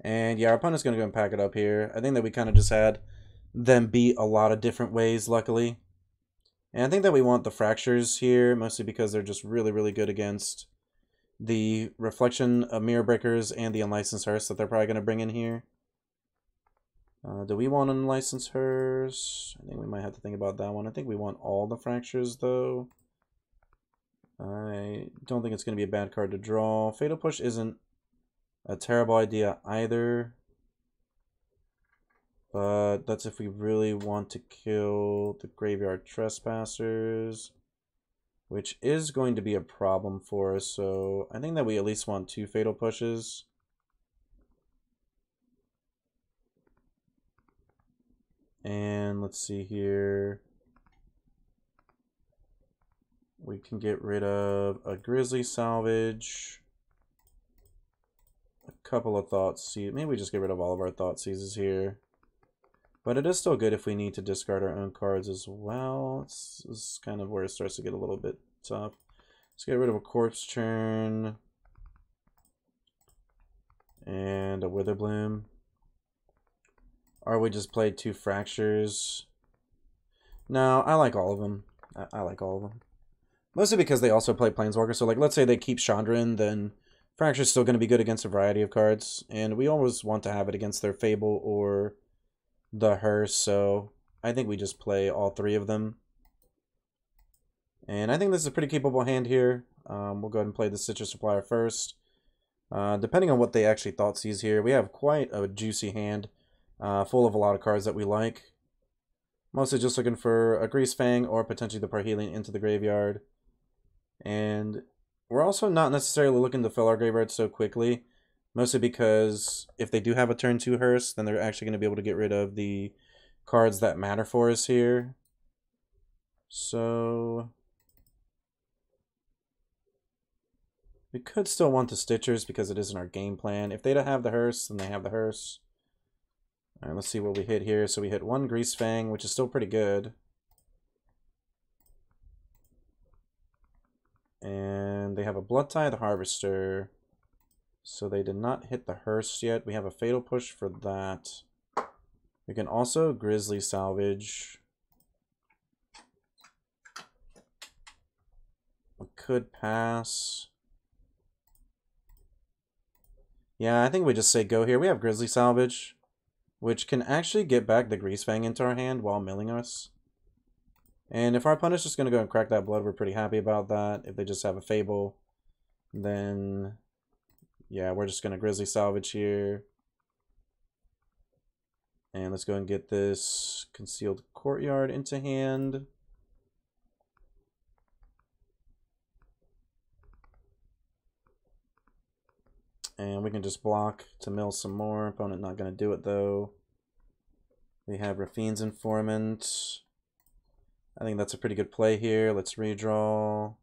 And yeah, our opponent's going to go and pack it up here. I think that we kind of just had them beat a lot of different ways, luckily. And I think that we want the Fractures here, mostly because they're just really, really good against the Reflection of Mirror Breakers and the Unlicensed Hearse that they're probably going to bring in here. Do we want Unlicensed Hearse? I think we might have to think about that one. I think we want all the Fractures, though. I don't think it's going to be a bad card to draw. Fatal Push isn't a terrible idea either. But that's if we really want to kill the Graveyard Trespassers, which is going to be a problem for us. So I think that we at least want 2 Fatal Pushes. And let's see here. We can get rid of a Grizzly Salvage. A couple of Thoughtseize. Maybe we just get rid of all of our Thoughtseizes here. But it is still good if we need to discard our own cards as well. This is kind of where it starts to get a little bit tough. Let's get rid of a Corpse Churn. And a Witherbloom. Or we just played 2 Fractures. No, I like all of them. I like all of them. Mostly because they also play Planeswalker. So like, let's say they keep Chandran, then Fracture's still going to be good against a variety of cards. And we always want to have it against their Fable or the Hearse. So I think we just play all 3 of them. And I think this is a pretty capable hand here. We'll go ahead and play the Citrus Supplier first. Depending on what they actually Thoughtseize here, we have quite a juicy hand. Full of a lot of cards that we like. Mostly just looking for a Greasefang or potentially the Parhelion into the graveyard. And we're also not necessarily looking to fill our graveyard so quickly. Mostly because if they do have a turn 2 Hearse, then they're actually going to be able to get rid of the cards that matter for us here. So we could still want the Stitchers because it isn't our game plan. If they don't have the Hearse, then they have the Hearse. Alright, let's see what we hit here. So we hit 1 Greasefang, which is still pretty good. And they have a Bloodtithe Harvester. So they did not hit the Hearse yet. We have a Fatal Push for that. We can also Grizzly Salvage. We could pass. Yeah, I think we just say go here. We have Grizzly Salvage, which can actually get back the Greasefang into our hand while milling us. And if our opponent's just going to go and crack that blood, we're pretty happy about that. If they just have a Fable, then yeah, we're just going to Grizzly Salvage here. And let's go and get this Concealed Courtyard into hand. And we can just block to mill some more. Opponent not going to do it though. We have Raffine's Informant. I think that's a pretty good play here. Let's redraw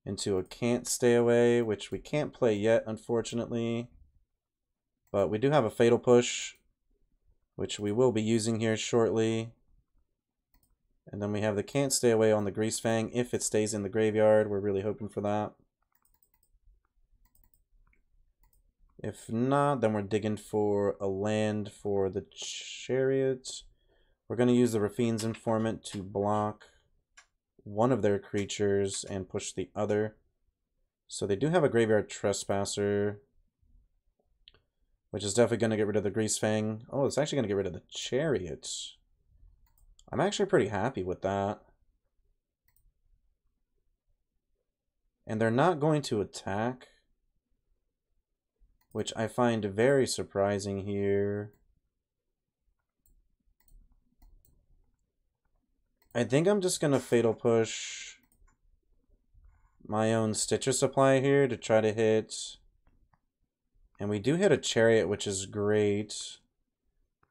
into a can't stay away, which we can't play yet, unfortunately. But we do have a fatal push, which we will be using here shortly. And then we have the can't stay away on the Greasefang if it stays in the graveyard. We're really hoping for that. If not, then we're digging for a land for the Chariot. We're going to use the Rafine's Informant to block one of their creatures and push the other. So they do have a Graveyard Trespasser, which is definitely going to get rid of the Greasefang. Oh, it's actually going to get rid of the Chariot. I'm actually pretty happy with that. And they're not going to attack, which I find very surprising here. I think I'm just going to Fatal Push my own Stitcher Supply here to try to hit. And we do hit a Chariot, which is great.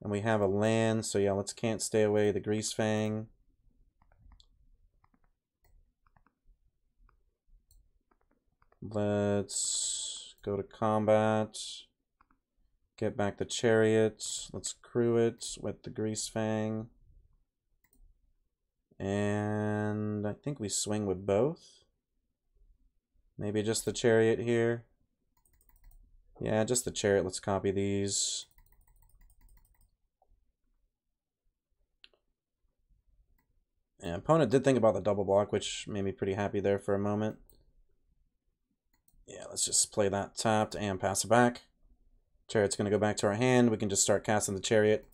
And we have a land, so yeah, let's can't stay away the Greasefang. Let's go to combat. Get back the Chariot. Let's crew it with the Greasefang. And I think we swing with both. Maybe just the Chariot here. Yeah, just the Chariot. Let's copy these. And opponent did think about the double block, which made me pretty happy there for a moment. Yeah, let's just play that tapped and pass it back. Chariot's going to go back to our hand. We can just start casting the Chariot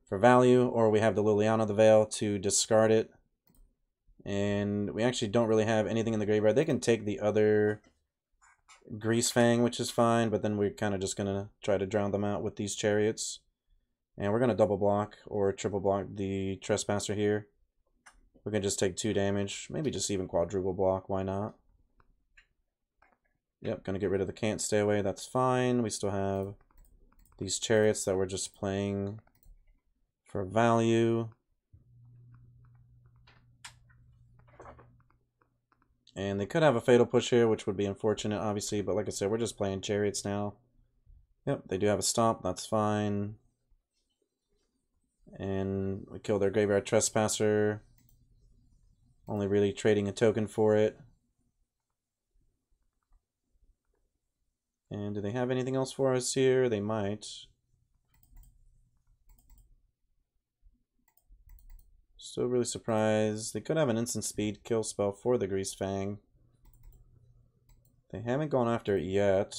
for value, or we have the Liliana the Veil to discard it. And we actually don't really have anything in the graveyard. They can take the other Greasefang, which is fine, but then we're kind of just going to try to drown them out with these Chariots. And we're going to double block or triple block the Trespasser here. We can just take 2 damage, maybe just even quadruple block, why not? Yep, gonna get rid of the can't stay away, that's fine. We still have these Chariots that we're just playing for value. And they could have a fatal push here, which would be unfortunate, obviously, but like I said, we're just playing Chariots now. Yep, they do have a stomp, that's fine. And we kill their Graveyard Trespasser. Only really trading a token for it. And do they have anything else for us here? They might. Still really surprised. They could have an instant speed kill spell for the Greasefang. They haven't gone after it yet.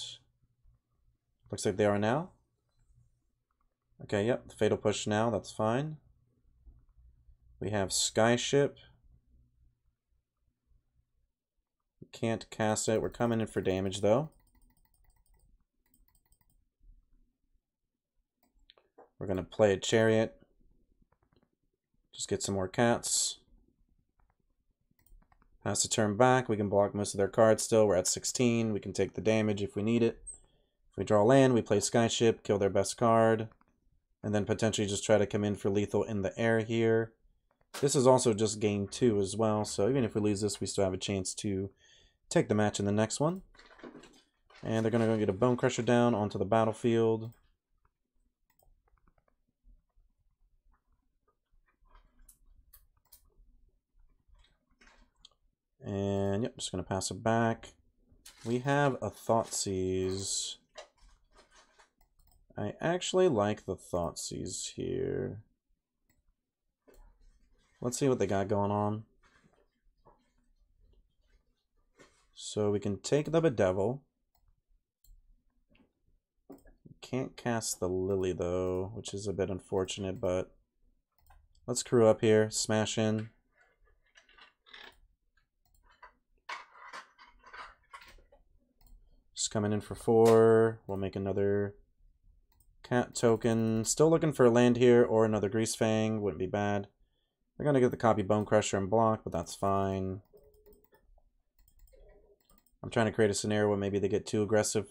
Looks like they are now. Okay, yep, fatal push now, that's fine. We have Skyship. Can't cast it. We're coming in for damage though. We're going to play a Chariot. Just get some more cats. Pass the turn back. We can block most of their cards still. We're at 16. We can take the damage if we need it. If we draw land, we play Skyship, kill their best card. And then potentially just try to come in for lethal in the air here. This is also just game 2 as well. So even if we lose this, we still have a chance to take the match in the next one. And they're going to go get a Bone Crusher down onto the battlefield. And yep, just going to pass it back. We have a Thoughtseize. I actually like the Thoughtseize here. Let's see what they got going on. So we can take the Bedevil. Can't cast the Lily though, which is a bit unfortunate, but let's crew up here, smash in. Just coming in for 4. We'll make another cat token. Still looking for a land here or another Greasefang. Wouldn't be bad. They're going to get the copy Bone Crusher and block, but that's fine. I'm trying to create a scenario where maybe they get too aggressive.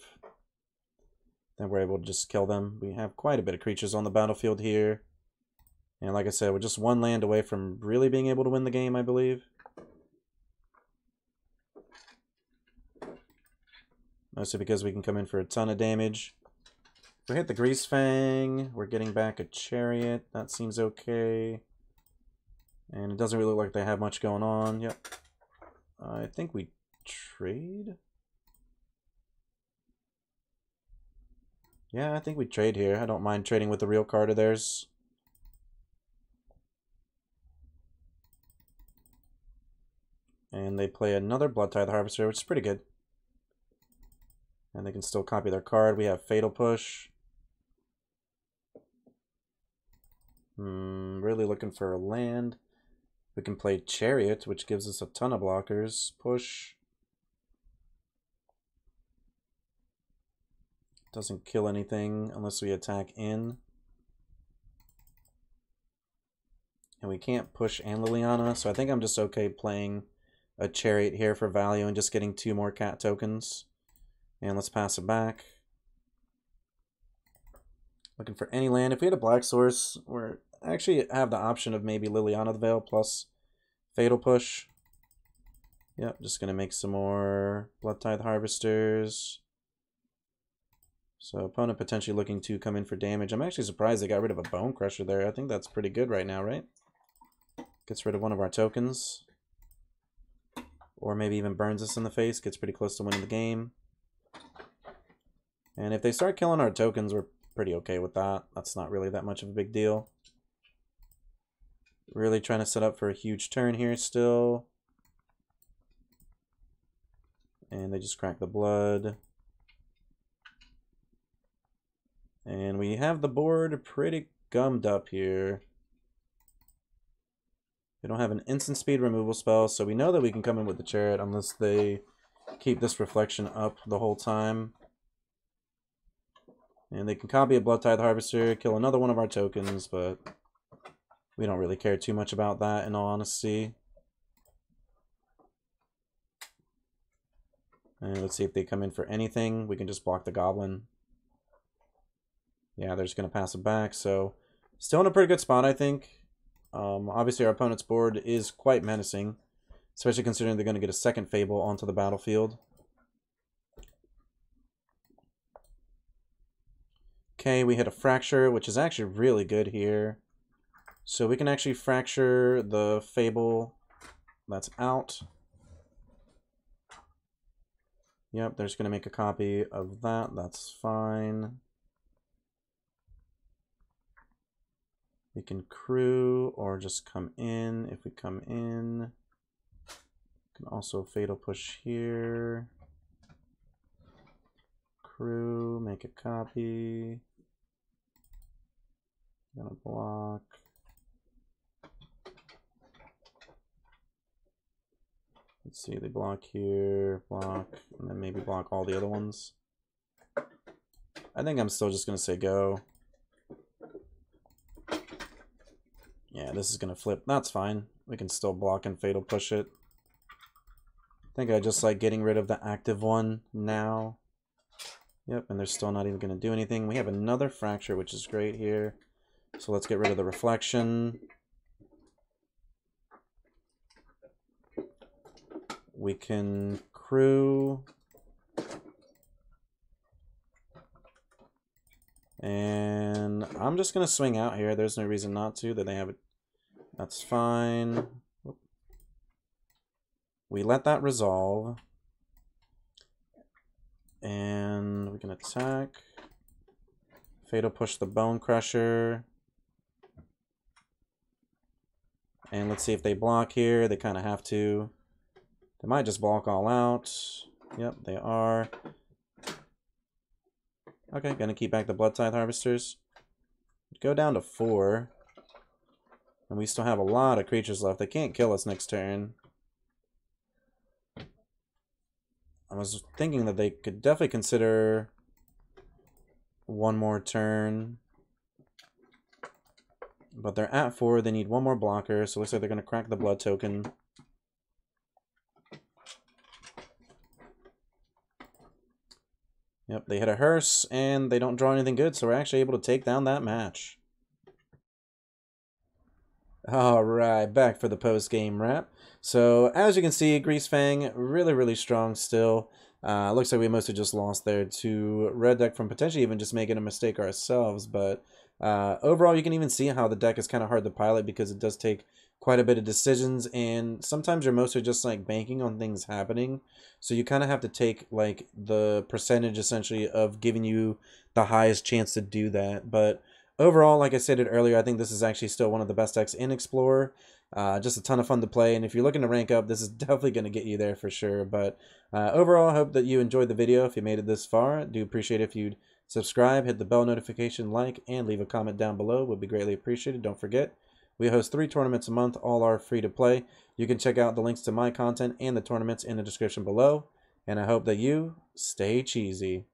Then we're able to just kill them. We have quite a bit of creatures on the battlefield here. And like I said, we're just one land away from really being able to win the game, I believe. Mostly because we can come in for a ton of damage. If we hit the Greasefang, we're getting back a Chariot. That seems okay. And it doesn't really look like they have much going on. Yep. I think we trade? Yeah, I think we trade here. I don't mind trading with the real card of theirs. And they play another Blood Tithe Harvester, which is pretty good. And they can still copy their card. We have Fatal Push. Really looking for a land. We can play Chariot, which gives us a ton of blockers. Push. Doesn't kill anything unless we attack in. And we can't push and Liliana, so I think I'm just okay playing a Chariot here for value and just getting 2 more cat tokens. And let's pass it back. Looking for any land. If we had a black source, we're actually have the option of maybe Liliana the Veil plus Fatal Push. Yep, just gonna make some more Blood Tithe Harvesters. So opponent potentially looking to come in for damage. I'm actually surprised they got rid of a Bone Crusher there. I think that's pretty good right now, right? Gets rid of one of our tokens. Or maybe even burns us in the face. Gets pretty close to winning the game. And if they start killing our tokens, we're pretty okay with that. That's not really that much of a big deal. Really trying to set up for a huge turn here still. And they just crack the blood. And we have the board pretty gummed up here. They don't have an instant speed removal spell, so we know that we can come in with the Chariot unless they keep this reflection up the whole time. And they can copy a Blood Tithe Harvester, kill another one of our tokens, but we don't really care too much about that in all honesty. And let's see if they come in for anything. We can just block the Goblin. Yeah, they're just going to pass it back, so still in a pretty good spot, I think. Obviously, our opponent's board is quite menacing, especially considering they're going to get a second Fable onto the battlefield. Okay, we hit a Fracture, which is actually really good here. So we can actually fracture the Fable that's out. Yep, they're just going to make a copy of that. That's fine. We can crew or just come in. If we come in, we can also Fatal Push here. Crew, make a copy. Gonna block. Let's see, they block here, block, and then maybe block all the other ones. I think I'm still just gonna say go. Yeah, this is gonna flip. That's fine. We can still block and Fatal Push it. I think I just like getting rid of the active one now. Yep, and they're still not even gonna do anything. We have another Fracture, which is great here. So let's get rid of the reflection. We can crew. And I'm just going to swing out here. There's no reason not to. That they have it. That's fine. We let that resolve. And we can attack. Fatal Push the Bone Crusher. And let's see if they block here. They kind of have to. They might just block all out. Yep, they are. Okay, gonna keep back the Blood Tithe Harvesters. Go down to 4. And we still have a lot of creatures left. They can't kill us next turn. I was thinking that they could definitely consider one more turn. But they're at 4. They need one more blocker. So it looks like they're going to crack the blood token. Yep, they hit a hearse, and they don't draw anything good, so we're actually able to take down that match. Alright, back for the post-game wrap. So, as you can see, Greasefang, really strong still. Looks like we mostly just lost there to Red Deck from potentially even just making a mistake ourselves. But overall, you can even see how the deck is kind of hard to pilot because it does take quite a bit of decisions. And sometimes you're mostly just like banking on things happening. So you kind of have to take like the percentage essentially of giving you the highest chance to do that. But overall, like I stated earlier, I think this is actually still one of the best decks in Explorer. Just a ton of fun to play, and if you're looking to rank up, this is definitely going to get you there for sure. But overall, I hope that you enjoyed the video. If you made it this far, I do appreciate it if you'd subscribe, hit the bell notification, like, and leave a comment down below. Would be greatly appreciated. Don't forget, we host 3 tournaments a month. All are free to play. You can check out the links to my content and the tournaments in the description below. And I hope that you stay cheesy.